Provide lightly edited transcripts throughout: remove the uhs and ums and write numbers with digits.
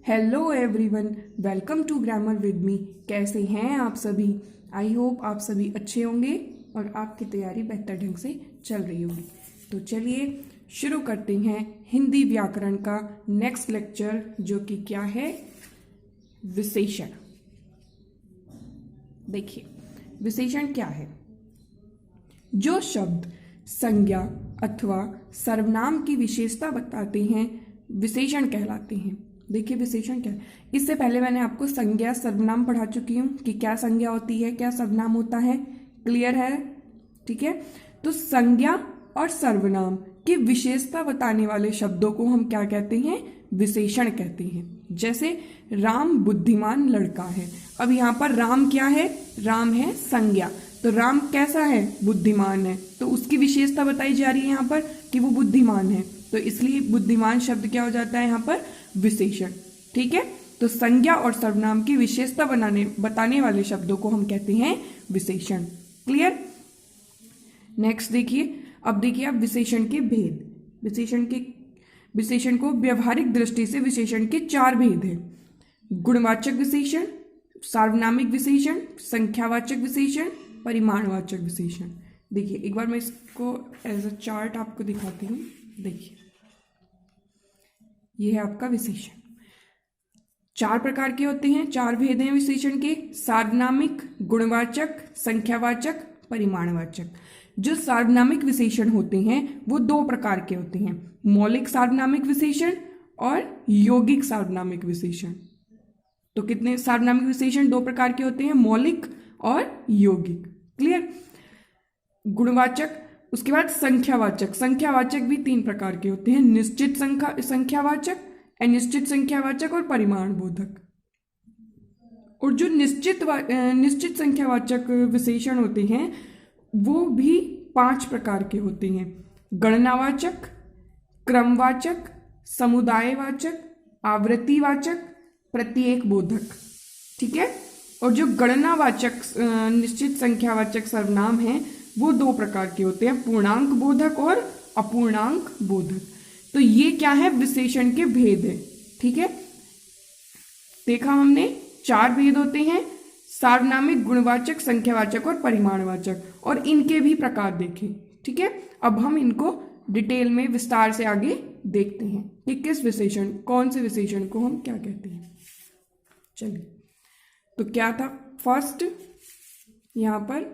Hello everyone, welcome to grammar with me. कैसे हैं आप सभी? आई होप आप सभी अच्छे होंगे और आपकी तैयारी बेहतर ढंग से चल रही होगी। तो चलिए शुरू करते हैं हिंदी व्याकरण का नेक्स्ट लेक्चर, जो कि क्या है, विशेषण। देखिए विशेषण क्या है। जो शब्द संज्ञा अथवा सर्वनाम की विशेषता बताते हैं विशेषण कहलाते हैं। देखिए विशेषण क्या है। इससे पहले मैंने आपको संज्ञा सर्वनाम पढ़ा चुकी हूं कि क्या संज्ञा होती है, क्या सर्वनाम होता है। क्लियर है? ठीक है। तो संज्ञा और सर्वनाम की विशेषता बताने वाले शब्दों को हम क्या कहते हैं? विशेषण कहते हैं। जैसे राम बुद्धिमान लड़का है। अब यहाँ पर राम क्या है? राम है संज्ञा। तो राम कैसा है? बुद्धिमान है। तो उसकी विशेषता बताई जा रही है यहाँ पर कि वो बुद्धिमान है। तो इसलिए बुद्धिमान शब्द क्या हो जाता है यहाँ पर? विशेषण। ठीक है। तो संज्ञा और सर्वनाम की विशेषता बताने वाले शब्दों को हम कहते हैं विशेषण। क्लियर? नेक्स्ट देखिए। अब देखिए आप विशेषण के भेद। विशेषण को व्यवहारिक दृष्टि से विशेषण के 4 भेद हैं। गुणवाचक विशेषण, सार्वनामिक विशेषण, संख्यावाचक विशेषण, परिमाणवाचक विशेषण। देखिए एक बार मैं इसको एज अ चार्ट आपको दिखाती हूँ। देखिए ये है आपका विशेषण। 4 प्रकार के होते हैं, 4 भेद हैं विशेषण के। सार्वनामिक, गुणवाचक, संख्यावाचक, परिमाणवाचक। जो सार्वनामिक विशेषण होते हैं वो 2 प्रकार के होते हैं, मौलिक सार्वनामिक विशेषण और यौगिक सार्वनामिक विशेषण। तो कितने सार्वनामिक विशेषण? 2 प्रकार के होते हैं, मौलिक और यौगिक। क्लियर? गुणवाचक। उसके बाद संख्यावाचक। संख्यावाचक भी 3 प्रकार के होते हैं, निश्चित संख्यावाचक, अनिश्चित संख्यावाचक और परिमाण बोधक। और जो निश्चित संख्यावाचक विशेषण होते हैं वो भी 5 प्रकार के होते हैं, गणनावाचक, क्रमवाचक, समुदायवाचक, आवृत्तिवाचक, प्रत्येक बोधक। ठीक है। और जो गणनावाचक निश्चित संख्यावाचक सर्वनाम है वो 2 प्रकार के होते हैं, पूर्णांक बोधक और अपूर्णांक बोधक। तो ये क्या है? विशेषण के भेद है। ठीक है। देखा हमने 4 भेद होते हैं, सार्वनामिक, गुणवाचक, संख्यावाचक और परिमाणवाचक, और इनके भी प्रकार देखे। ठीक है। अब हम इनको डिटेल में विस्तार से आगे देखते हैं कि किस विशेषण, कौन से विशेषण को हम क्या कहते हैं। चलिए तो क्या था फर्स्ट यहां पर?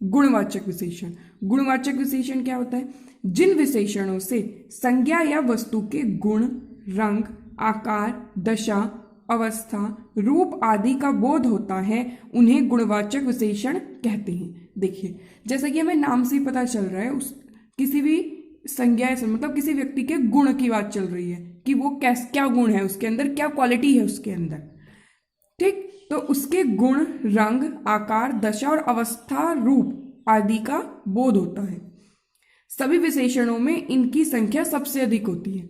गुणवाचक विशेषण। गुणवाचक विशेषण क्या होता है? जिन विशेषणों से संज्ञा या वस्तु के गुण, रंग, आकार, दशा, अवस्था, रूप आदि का बोध होता है उन्हें गुणवाचक विशेषण कहते हैं। देखिए जैसा कि हमें नाम से ही पता चल रहा है, उस किसी भी संज्ञा से मतलब किसी व्यक्ति के गुण की बात चल रही है कि वो क्या गुण है उसके अंदर, क्या क्वालिटी है उसके अंदर। ठीक। तो उसके गुण, रंग, आकार, दशा और अवस्था, रूप आदि का बोध होता है। सभी विशेषणों में इनकी संख्या सबसे अधिक होती है।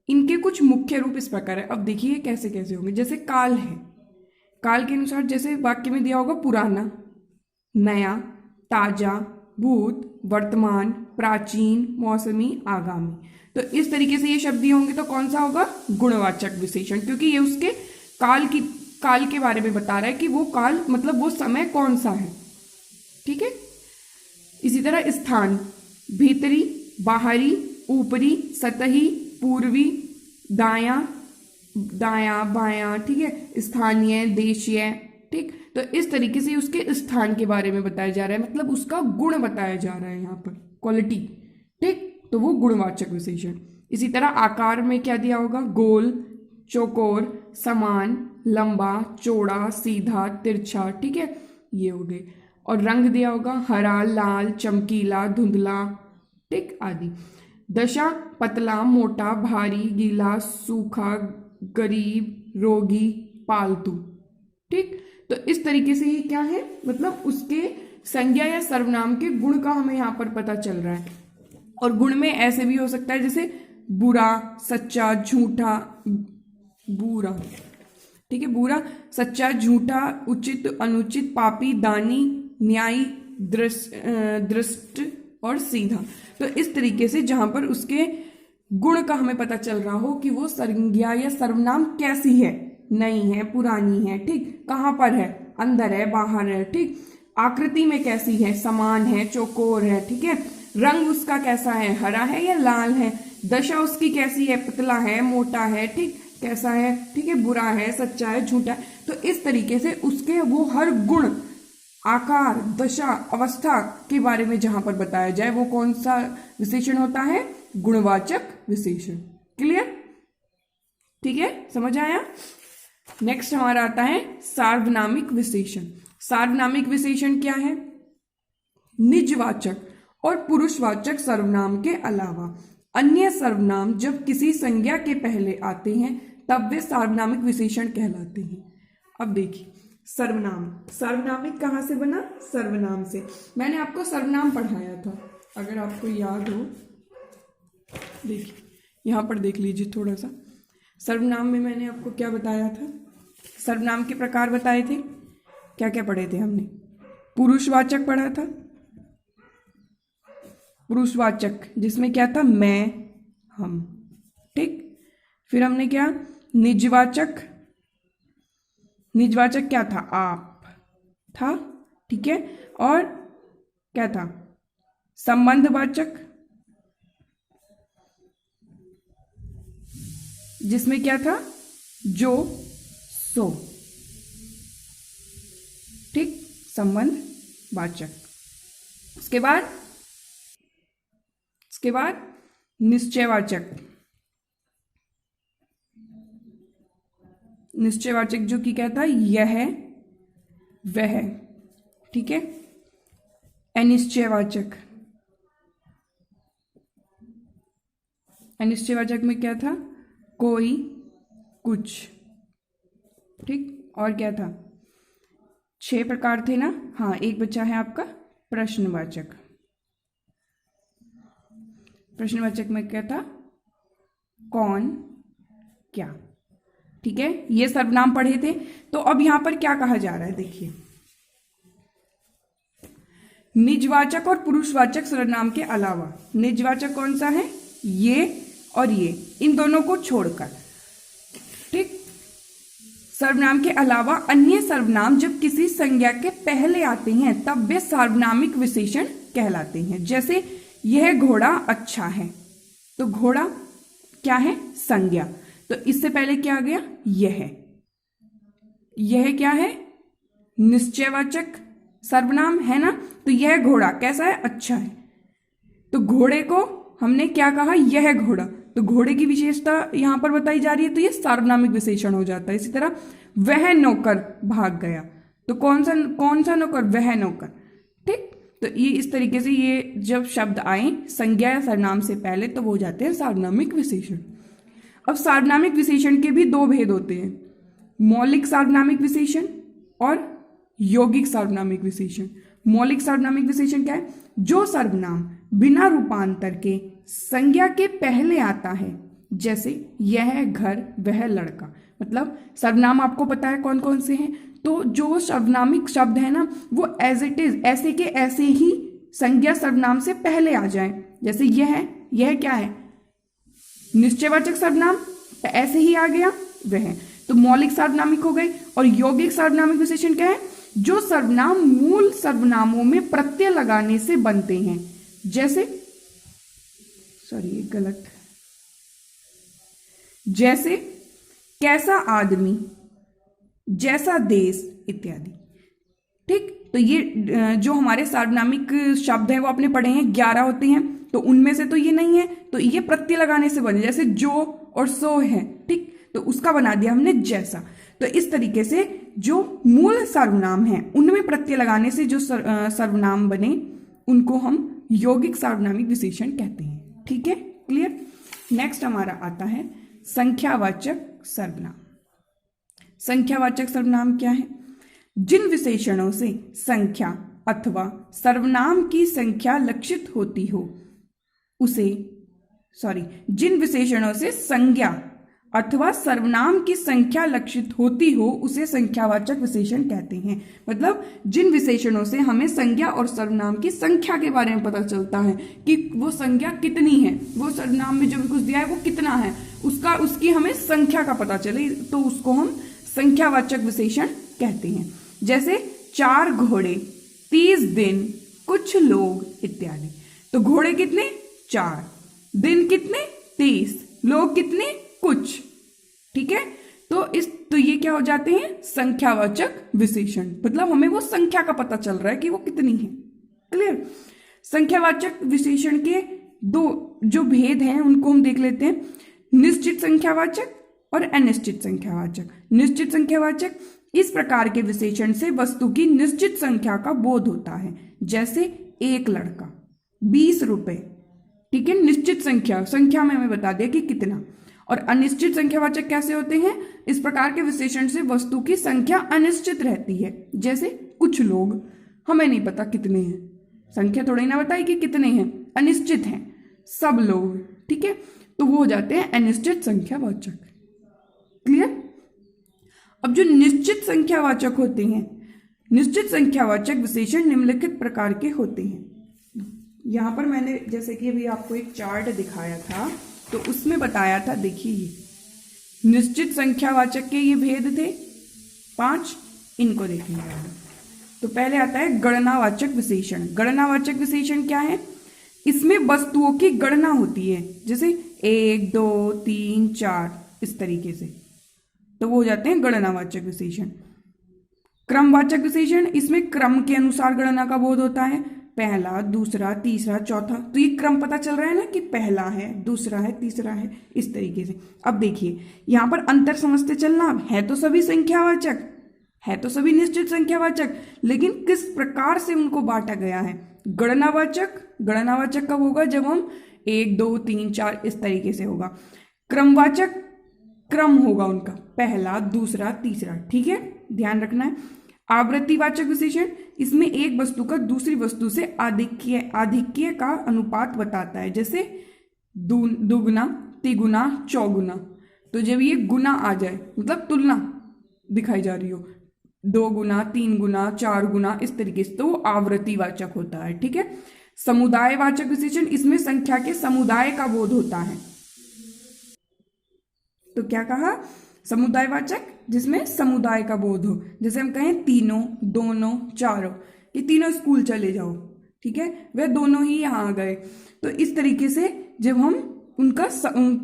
इनके कुछ मुख्य रूप इस प्रकार है। अब देखिए कैसे कैसे होंगे। जैसे काल है, काल के अनुसार जैसे वाक्य में दिया होगा पुराना, नया, ताजा, भूत, वर्तमान, प्राचीन, मौसमी, आगामी। तो इस तरीके से ये शब्द दिए होंगे तो कौन सा होगा? गुणवाचक विशेषण, क्योंकि ये उसके काल के बारे में बता रहा है कि वो काल मतलब वो समय कौन सा है। ठीक है। इसी तरह स्थान, भीतरी, बाहरी, ऊपरी, सतही, पूर्वी, दायां, बायां। ठीक है। स्थानीय, देशीय। ठीक। तो इस तरीके से उसके स्थान के बारे में बताया जा रहा है, मतलब उसका गुण बताया जा रहा है यहाँ पर, क्वालिटी। ठीक। तो वो गुणवाचक विशेषण। इसी तरह आकार में क्या दिया होगा? गोल, चौकोर, समान, लंबा, चौड़ा, सीधा, तिरछा। ठीक है, ये हो गए। और रंग दिया होगा हरा, लाल, चमकीला, धुंधला, ठीक आदि। दशा, पतला, मोटा, भारी, गीला, सूखा, गरीब, रोगी, पालतू। ठीक। तो इस तरीके से ये क्या है, मतलब उसके संज्ञा या सर्वनाम के गुण का हमें यहाँ पर पता चल रहा है। और गुण में ऐसे भी हो सकता है जैसे बुरा, सच्चा, झूठा, बुरा। ठीक है। बुरा, सच्चा, झूठा, उचित, अनुचित, पापी, दानी, न्यायी, दृष्ट और सीधा। तो इस तरीके से जहां पर उसके गुण का हमें पता चल रहा हो कि वो संज्ञा या सर्वनाम कैसी है, नई है, पुरानी है, ठीक, कहाँ पर है, अंदर है, बाहर है, ठीक, आकृति में कैसी है, समान है, चौकोर है, ठीक है, रंग उसका कैसा है, हरा है या लाल है, दशा उसकी कैसी है, पतला है, मोटा है, ठीक, कैसा है, ठीक है, बुरा है, सच्चा है, झूठा है। तो इस तरीके से उसके वो हर गुण, आकार, दशा, अवस्था के बारे में जहां पर बताया जाए वो कौन सा विशेषण होता है, गुणवाचक विशेषण। क्लियर, ठीक है, समझ आया। नेक्स्ट हमारा आता है सार्वनामिक विशेषण। सार्वनामिक विशेषण क्या है, निजवाचक और पुरुषवाचक सर्वनाम के अलावा अन्य सर्वनाम जब किसी संज्ञा के पहले आते हैं तब वे सार्वनामिक विशेषण कहलाते हैं। अब देखिए, सर्वनाम, सार्वनामिक कहाँ से बना, सर्वनाम से। मैंने आपको सर्वनाम पढ़ाया था, अगर आपको याद हो, देखिए यहाँ पर देख लीजिए थोड़ा सा। सर्वनाम में मैंने आपको क्या बताया था, सर्वनाम के प्रकार बताए थे, क्या क्या पढ़े थे हमने, पुरुषवाचक पढ़ा था, पुरुषवाचक जिसमें क्या था, मैं, हम, ठीक। फिर हमने क्या, निजवाचक, निजवाचक क्या था, आप था, ठीक है। और क्या था, संबंधवाचक, जिसमें क्या था, जो, सो, ठीक, संबंधवाचक। उसके बाद निश्चयवाचक, निश्चयवाचक जो कि क्या था, यह, वह, ठीक है। अनिश्चयवाचक, अनिश्चयवाचक में क्या था, कोई, कुछ, ठीक। और क्या था, 6 प्रकार थे ना, हाँ, एक बचा है आपका प्रश्नवाचक। प्रश्नवाचक में क्या था, कौन, क्या, ठीक है। ये सर्वनाम पढ़े थे। तो अब यहां पर क्या कहा जा रहा है, देखिए, निजवाचक और पुरुषवाचक सर्वनाम के अलावा, निजवाचक कौन सा है, ये और ये, इन दोनों को छोड़कर, ठीक, सर्वनाम के अलावा अन्य सर्वनाम जब किसी संज्ञा के पहले आते हैं तब वे सार्वनामिक विशेषण कहलाते हैं। जैसे यह घोड़ा अच्छा है, तो घोड़ा क्या है, संज्ञा, तो इससे पहले क्या आ गया, यह क्या है, निश्चयवाचक सर्वनाम है ना। तो यह घोड़ा कैसा है, अच्छा है, तो घोड़े को हमने क्या कहा, यह घोड़ा, तो घोड़े की विशेषता यहां पर बताई जा रही है, तो यह सार्वनामिक विशेषण हो जाता है। इसी तरह वह नौकर भाग गया, तो कौन सा नौकर, वह नौकर, ठीक। तो ये इस तरीके से ये जब शब्द आए संज्ञा या सर्वनाम से पहले तो वो हो जाते हैं सार्वनामिक विशेषण। अब सार्वनामिक विशेषण के भी 2 भेद होते हैं, मौलिक सार्वनामिक विशेषण और यौगिक सार्वनामिक विशेषण। मौलिक सार्वनामिक विशेषण क्या है, जो सर्वनाम बिना रूपांतर के संज्ञा के पहले आता है, जैसे यह घर, वह लड़का। मतलब सर्वनाम आपको पता है कौन कौन से हैं, तो जो सर्वनामिक शब्द है ना वो एज इट इज, ऐसे के ऐसे ही संज्ञा सर्वनाम से पहले आ जाए। जैसे यह क्या है, निश्चयवाचक सर्वनाम, ऐसे ही आ गया वह, तो मौलिक सार्वनामिक हो गई। और यौगिक सार्वनामिक विशेषण क्या है, जो सर्वनाम मूल सर्वनामों में प्रत्यय लगाने से बनते हैं। जैसे गलत, जैसे कैसा आदमी, जैसा देश इत्यादि, ठीक। तो ये जो हमारे सार्वनामिक शब्द हैं वो आपने पढ़े हैं, 11 होते हैं, तो उनमें से तो ये नहीं है, तो ये प्रत्यय लगाने से बने। जैसे जो और सो है, ठीक, तो उसका बना दिया हमने जैसा। तो इस तरीके से जो मूल सर्वनाम है उनमें प्रत्यय लगाने से जो सर्वनाम बने उनको हम यौगिक सार्वनामिक विशेषण कहते हैं, ठीक है, क्लियर। नेक्स्ट हमारा आता है संख्यावाचक सर्वनाम। संख्यावाचक सर्वनाम क्या है, जिन विशेषणों से संख्या अथवा सर्वनाम की संख्या लक्षित होती हो उसे, जिन विशेषणों से संज्ञा अथवा सर्वनाम की संख्या लक्षित होती हो उसे संख्यावाचक विशेषण कहते हैं। मतलब जिन विशेषणों से हमें संज्ञा और सर्वनाम की संख्या के बारे में पता चलता है कि वो संज्ञा कितनी है, वो सर्वनाम में जो भी कुछ दिया है वो कितना है, उसकी हमें संख्या का पता चले, तो उसको हम संख्यावाचक विशेषण कहते हैं। जैसे 4 घोड़े, 30 दिन, कुछ लोग इत्यादि। तो घोड़े कितने? 4, दिन कितने? 30, लोग कितने? कुछ। ठीक है, तो ये क्या हो जाते हैं? संख्यावाचक विशेषण। मतलब हमें वो संख्या का पता चल रहा है कि वो कितनी है। क्लियर? संख्यावाचक विशेषण के 2 जो भेद हैं उनको हम देख लेते हैं, निश्चित संख्यावाचक और अनिश्चित संख्यावाचक। निश्चित संख्यावाचक, इस प्रकार के विशेषण से वस्तु की निश्चित संख्या का बोध होता है। जैसे 1 लड़का, 20 रुपए। ठीक है, निश्चित संख्या में हमें बता दिया कि कितना। और अनिश्चित संख्यावाचक कैसे होते हैं? इस प्रकार के विशेषण से वस्तु की संख्या अनिश्चित रहती है। जैसे कुछ लोग, हमें नहीं पता कितने हैं, संख्या थोड़ी ना बताई कि कितने हैं, अनिश्चित हैं। सब लोग, ठीक है, तो वो हो जाते हैं अनिश्चित संख्यावाचक। क्लियर? अब जो निश्चित संख्यावाचक होते हैं, निश्चित संख्यावाचक विशेषण निम्नलिखित प्रकार के होते हैं। यहां पर मैंने जैसे कि अभी आपको एक चार्ट दिखाया था तो उसमें बताया था, देखिए निश्चित संख्यावाचक के ये भेद थे 5, इनको देखेंगे। तो पहले आता है गणनावाचक विशेषण। गणनावाचक विशेषण क्या है? इसमें वस्तुओं की गणना होती है, जैसे 1, 2, 3, 4 इस तरीके से, तो वो हो जाते हैं गणनावाचक विशेषण। क्रमवाचक विशेषण, इसमें क्रम के अनुसार गणना का बोध होता है, पहला, दूसरा, तीसरा, चौथा। तो ये क्रम पता चल रहा है ना कि पहला है, दूसरा है, तीसरा है, इस तरीके से। अब देखिए यहां पर अंतर समझते चलना, है तो सभी संख्यावाचक, है तो सभी निश्चित संख्यावाचक, लेकिन किस प्रकार से उनको बांटा गया है। गणनावाचक, गणनावाचक कब होगा? जब हम 1, 2, 3, 4 इस तरीके से होगा। क्रमवाचक, क्रम होगा उनका, पहला, दूसरा, तीसरा। ठीक है, ध्यान रखना है। आवृत्तिवाचक विशेषण, इसमें एक वस्तु का दूसरी वस्तु से आधिक्य का अनुपात बताता है, जैसे दुगुना, तिगुना, चौगुना। तो जब ये गुना आ जाए, मतलब तुलना दिखाई जा रही हो, 2 गुना, 3 गुना, 4 गुना, इस तरीके से, तो वो आवृत्तिवाचक होता है। ठीक है। समुदायवाचक विशेषण, इसमें संख्या के समुदाय का बोध होता है। तो क्या कहा? समुदायवाचक, जिसमें समुदाय का बोध हो। जैसे हम कहें तीनों, दोनों, चारों, ये तीनों स्कूल चले जाओ, ठीक है, वह दोनों ही यहाँ आ गए। तो इस तरीके से जब हम उनका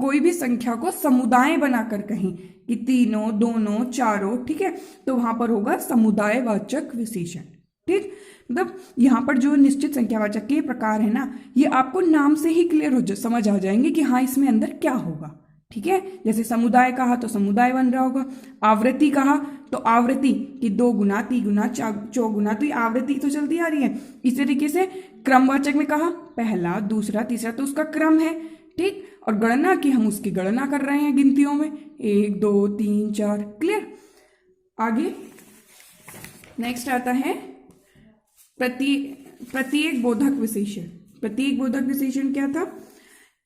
कोई भी संख्या को समुदाय बनाकर कहें कि तीनों, दोनों, चारों, ठीक है, तो वहां पर होगा समुदायवाचक विशेषण। ठीक, मतलब यहाँ पर जो निश्चित संख्यावाचक के प्रकार है ना, ये आपको नाम से ही क्लियर समझ आ जाएंगे कि हाँ इसमें अंदर क्या होगा। ठीक है, जैसे समुदाय कहा तो समुदाय बन रहा होगा, आवृत्ति कहा तो आवृत्ति कि 2 गुना, 3 गुना, 4 गुना, तो ये आवृत्ति तो चलती आ रही है। इस तरीके से क्रमवाचक में कहा पहला, दूसरा, तीसरा, तो उसका क्रम है। ठीक, और गणना की हम उसकी गणना कर रहे हैं गिनतियों में, 1, 2, 3, 4। क्लियर? आगे नेक्स्ट आता है प्रत्येक बोधक विशेषण। प्रत्येक बोधक विशेषण क्या था?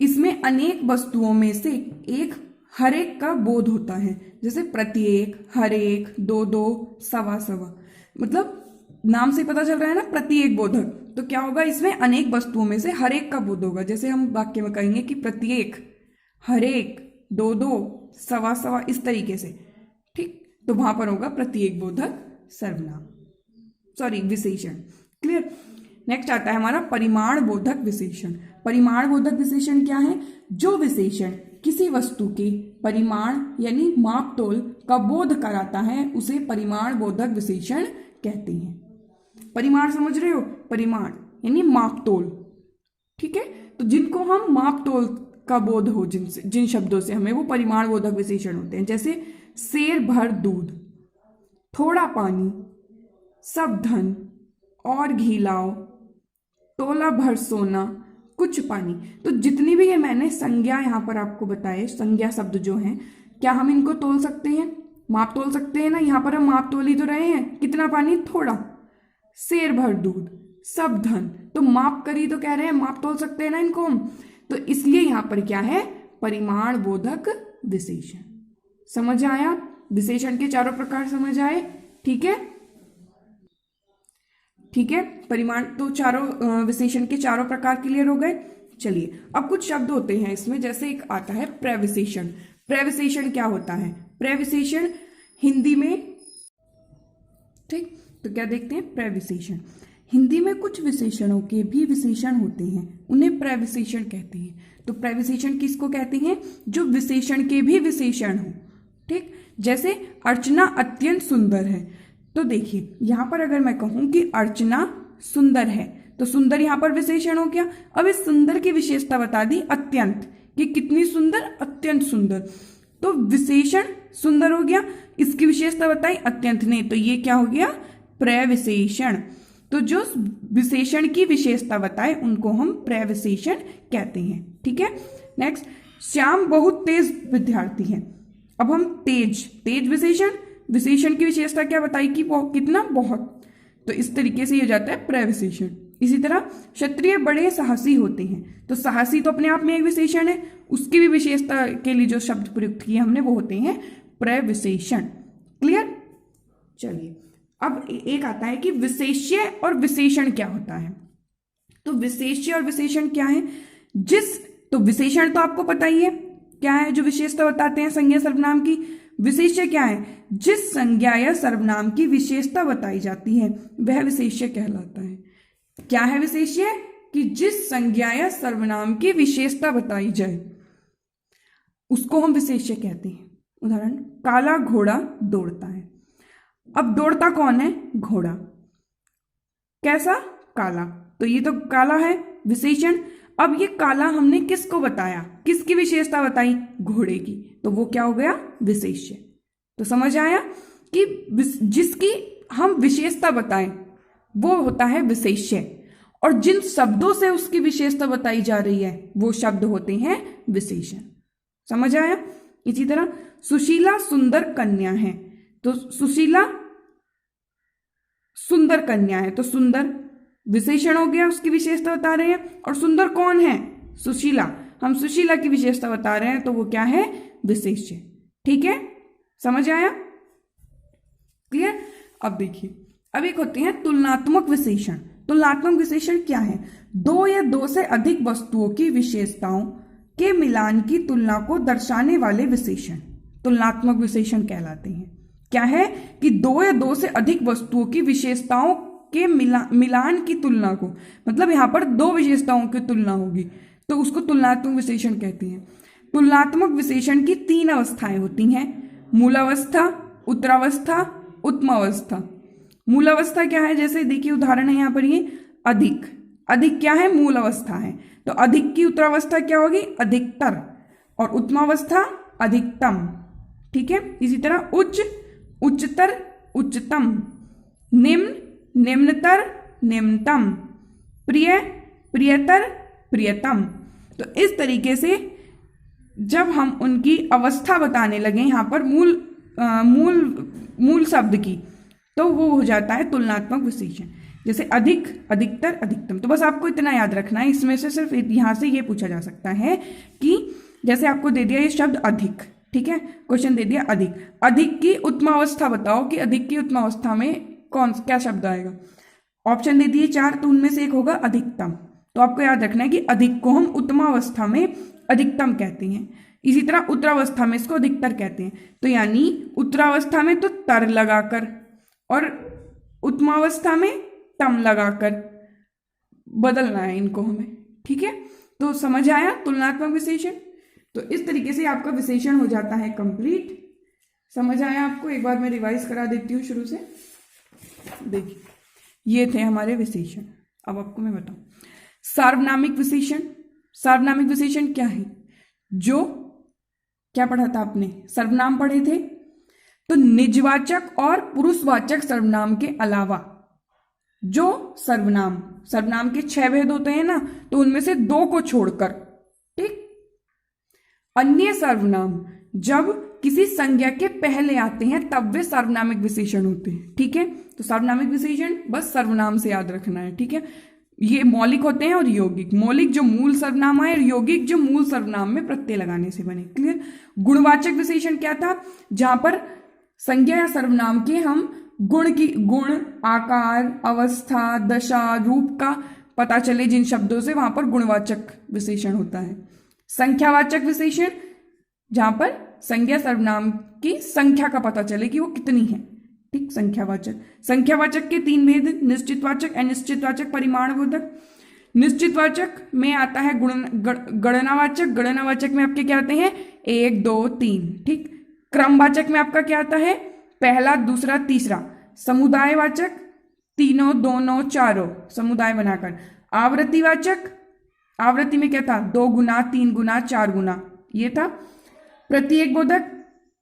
इसमें अनेक वस्तुओं में से एक हर एक का बोध होता है, जैसे प्रत्येक, हर एक, 2, 2, सवा सवा। मतलब नाम से पता चल रहा है ना प्रत्येक बोधक, तो क्या होगा? इसमें अनेक वस्तुओं में से हर एक का बोध होगा। जैसे हम वाक्य में कहेंगे कि प्रत्येक, हर एक, 2, 2, सवा सवा, इस तरीके से। ठीक, तो वहां पर होगा प्रत्येक बोधक सर्वनाम, विशेषण। क्लियर? नेक्स्ट आता है हमारा परिमाण बोधक विशेषण। परिमाण बोधक विशेषण क्या है? जो विशेषण किसी वस्तु के परिमाण यानी मापतोल का बोध कराता है उसे परिमाण बोधक विशेषण कहते हैं। परिमाण समझ रहे हो? परिमाण यानी मापतोल। ठीक है, तो जिनको हम मापतोल का बोध हो, जिन शब्दों से हमें, वो परिमाण बोधक विशेषण होते हैं। जैसे सेर भर दूध, थोड़ा पानी, सब धन, और घी लाओ, तोला भर सोना, कुछ पानी। तो जितनी भी ये मैंने संज्ञा यहाँ पर आपको बताए, संज्ञा शब्द जो हैं, क्या हम इनको तोल सकते हैं? माप तोल सकते हैं ना। यहाँ पर हम माप तोल ही तो रहे हैं। कितना पानी? थोड़ा। सेर भर दूध, सब धन, तो माप करी तो कह रहे हैं माप तोल सकते हैं ना इनको हम। तो इसलिए यहाँ पर क्या है? परिमाण बोधक विशेषण। समझ आया? विशेषण के चारों प्रकार समझ आए? ठीक है, ठीक है। परिमाण तो चारों विशेषण के चारों प्रकार क्लियर हो गए। चलिए अब कुछ शब्द होते हैं इसमें, जैसे एक आता है प्रविशेषण। प्रविशेषण क्या होता है? प्रविशेषण हिंदी में, ठीक, तो क्या देखते हैं? प्रविशेषण। हिंदी में कुछ विशेषणों के भी विशेषण होते हैं, उन्हें प्रविशेषण कहते हैं। तो प्रविशेषण किसको कहते हैं? जो विशेषण के भी विशेषण हो। ठीक, जैसे अर्चना अत्यंत सुंदर है, तो देखिए यहां पर अगर मैं कहूं कि अर्चना सुंदर है, तो सुंदर यहां पर विशेषण हो गया। अब इस सुंदर की विशेषता बता दी अत्यंत, कि कितनी सुंदर? अत्यंत सुंदर। तो विशेषण सुंदर हो गया, इसकी विशेषता बताई अत्यंत ने, तो ये क्या हो गया? प्रविशेषण। तो जो विशेषण की विशेषता बताए उनको हम प्रविशेषण कहते हैं। ठीक है, नेक्स्ट, श्याम बहुत तेज विद्यार्थी है। अब हम तेज, तेज विशेषण, विशेषण की विशेषता क्या बताई कि कितना? बहुत। तो इस तरीके से ये जाता है प्रविशेषण। इसी तरह क्षत्रिय बड़े साहसी होते हैं, तो साहसी तो अपने आप में एक विशेषण है, उसकी भी विशेषता के लिए जो शब्द प्रयुक्त किए हमने वो होते हैं प्रविशेषण। क्लियर? चलिए अब एक आता है कि विशेष्य और विशेषण क्या होता है। तो विशेष्य और विशेषण क्या है? तो विशेषण तो आपको पता ही है क्या है, जो विशेषता बताते हैं संज्ञा सर्वनाम की। विशेष्य क्या है? जिस संज्ञा या सर्वनाम की विशेषता बताई जाती है वह विशेष्य कहलाता है। क्या है विशेष्य? कि जिस संज्ञा या सर्वनाम की विशेषता बताई जाए उसको हम विशेष्य कहते हैं। उदाहरण, काला घोड़ा दौड़ता है। अब दौड़ता कौन है? घोड़ा। कैसा? काला। तो ये तो काला है, विशेषण। अब ये काला हमने किसको बताया? किसकी विशेषता बताई? घोड़े की। तो वो क्या हो गया? विशेष्य। तो समझ आया कि जिसकी हम विशेषता बताएं वो होता है विशेष्य, और जिन शब्दों से उसकी विशेषता बताई जा रही है वो शब्द होते हैं विशेषण। समझ आया? इसी तरह सुशीला सुंदर कन्या है, तो सुशीला सुंदर कन्या है, तो सुंदर विशेषण हो गया, उसकी विशेषता बता रहे हैं। और सुंदर कौन है? सुशीला। हम सुशीला की विशेषता बता रहे हैं, तो वो क्या है? विशेष्य। ठीक है, समझ आया? क्लियर? अब देखिए, अब एक होते हैं तुलनात्मक विशेषण। तुलनात्मक विशेषण क्या है? दो या दो से अधिक वस्तुओं की विशेषताओं के मिलान की तुलना को दर्शाने वाले विशेषण तुलनात्मक विशेषण कहलाते हैं। क्या है? कि दो या दो से अधिक वस्तुओं की विशेषताओं के मिलान की तुलना को, मतलब यहां पर दो विशेषताओं की तुलना होगी तो उसको तुलनात्मक विशेषण कहते हैं। तुलनात्मक विशेषण की तीन अवस्थाएं होती हैं, मूलावस्था, उत्तरावस्था, उत्तमावस्था। मूलावस्था क्या है? जैसे देखिए उदाहरण है यहाँ पर ये अधिक। अधिक क्या है? मूल अवस्था है। तो अधिक की उत्तरावस्था क्या होगी? अधिकतर। और उत्तमावस्था अधिकतम। ठीक है, इसी तरह उच्च, उच्चतर, उच्चतम, निम्न, निम्नतर, निम्नतम, प्रिय, प्रियतर, प्रियतम। तो इस तरीके से जब हम उनकी अवस्था बताने लगे यहाँ पर मूल शब्द की, तो वो हो जाता है तुलनात्मक विशेषण। जैसे अधिक, अधिकतर, अधिकतम। तो बस आपको इतना याद रखना है, इसमें से सिर्फ यहाँ से ये पूछा जा सकता है कि जैसे आपको दे दिया ये शब्द अधिक, ठीक है, क्वेश्चन दे दिया अधिक, अधिक की उत्तमावस्था बताओ कि अधिक की उत्तमावस्था में क्या शब्द आएगा। ऑप्शन दे दिए 4, तो उनमें से एक होगा अधिकतम। तो आपको याद रखना है कि अधिक को हम उत्तमावस्था में अधिकतम कहते हैं, इसी तरह उत्तरावस्था में इसको अधिकतर कहते हैं। तो यानी उत्तरावस्था में तो तर लगाकर और उत्तमावस्था में तम लगाकर बदलना है इनको हमें। ठीक है, तो समझ आया तुलनात्मक विशेषण। तो इस तरीके से आपका विशेषण हो जाता है कंप्लीट। समझ आया आपको? एक बार मैं रिवाइज करा देती हूँ शुरू से। देखिए ये थे हमारे विशेषण। अब आपको मैं बताऊं सार्वनामिक विशेषण। सार्वनामिक विशेषण क्या है? जो क्या पढ़ा था आपने? सर्वनाम पढ़े थे। तो निजवाचक और पुरुषवाचक सर्वनाम के अलावा जो सर्वनाम के 6 भेद होते हैं ना, तो उनमें से 2 को छोड़कर, ठीक, अन्य सर्वनाम जब किसी संज्ञा के पहले आते हैं तब वे सार्वनामिक विशेषण होते हैं। ठीक है, तो सार्वनामिक विशेषण बस सर्वनाम से याद रखना है। ठीक है, ये मौलिक होते हैं और यौगिक। मौलिक जो मूल सर्वनाम आए और यौगिक जो मूल सर्वनाम में प्रत्यय लगाने से बने। क्लियर। गुणवाचक विशेषण क्या था? जहां पर संज्ञा या सर्वनाम के हम गुण, आकार, अवस्था, दशा, रूप का पता चले जिन शब्दों से, वहां पर गुणवाचक विशेषण होता है। संख्यावाचक विशेषण जहां पर संज्ञा सर्वनाम की संख्या का पता चले कि वो कितनी है। ठीक, संख्यावाचक के 3 भेद, निश्चितवाचक, अनिश्चितवाचक, परिमाणबोधक। निश्चितवाचक में आता है गणनावाचक। गणनावाचक में आपके क्या आते हैं? 1, 2, 3। ठीक। क्रमवाचक में आपका क्या आता है? पहला, दूसरा, तीसरा। समुदायवाचक तीनों, दोनों, चारों समुदाय बनाकर। आवृत्तिवाचक, आवृत्ति में क्या था? 2 गुना, 3 गुना, 4 गुना, ये था। प्रत्येक बोधक,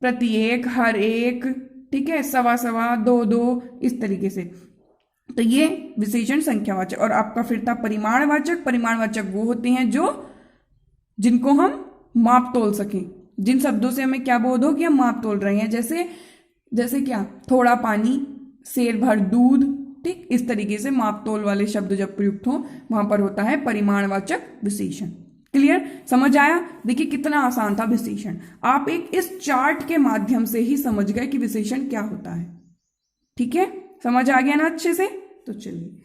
प्रत्येक, हर एक, ठीक है, सवा सवा, 2 2, इस तरीके से। तो ये विशेषण संख्यावाचक। और आपका फिर था परिमाणवाचक। परिमाणवाचक वो होते हैं जो जिनको हम माप तोल सकें, जिन शब्दों से हमें क्या बोध हो कि हम माप तोल रहे हैं। जैसे क्या? थोड़ा पानी, सेर भर दूध। ठीक, इस तरीके से माप तोल वाले शब्द जब प्रयुक्त हो वहां पर होता है परिमाणवाचक विशेषण। क्लियर? समझ आया? देखिए कितना आसान था विशेषण। आप एक इस चार्ट के माध्यम से ही समझ गए कि विशेषण क्या होता है। ठीक है, समझ आ गया ना अच्छे से? तो चलिए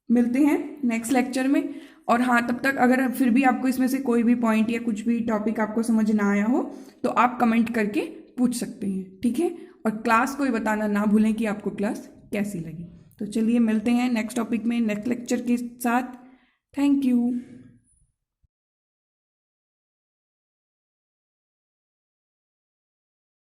मिलते हैं नेक्स्ट लेक्चर में। और हाँ, तब तक अगर फिर भी आपको इसमें से कोई भी पॉइंट या कुछ भी टॉपिक आपको समझ ना आया हो तो आप कमेंट करके पूछ सकते हैं। ठीक है, और क्लास को बताना ना भूलें कि आपको क्लास कैसी लगी। तो चलिए मिलते हैं नेक्स्ट टॉपिक में, नेक्स्ट लेक्चर के साथ। Thank you.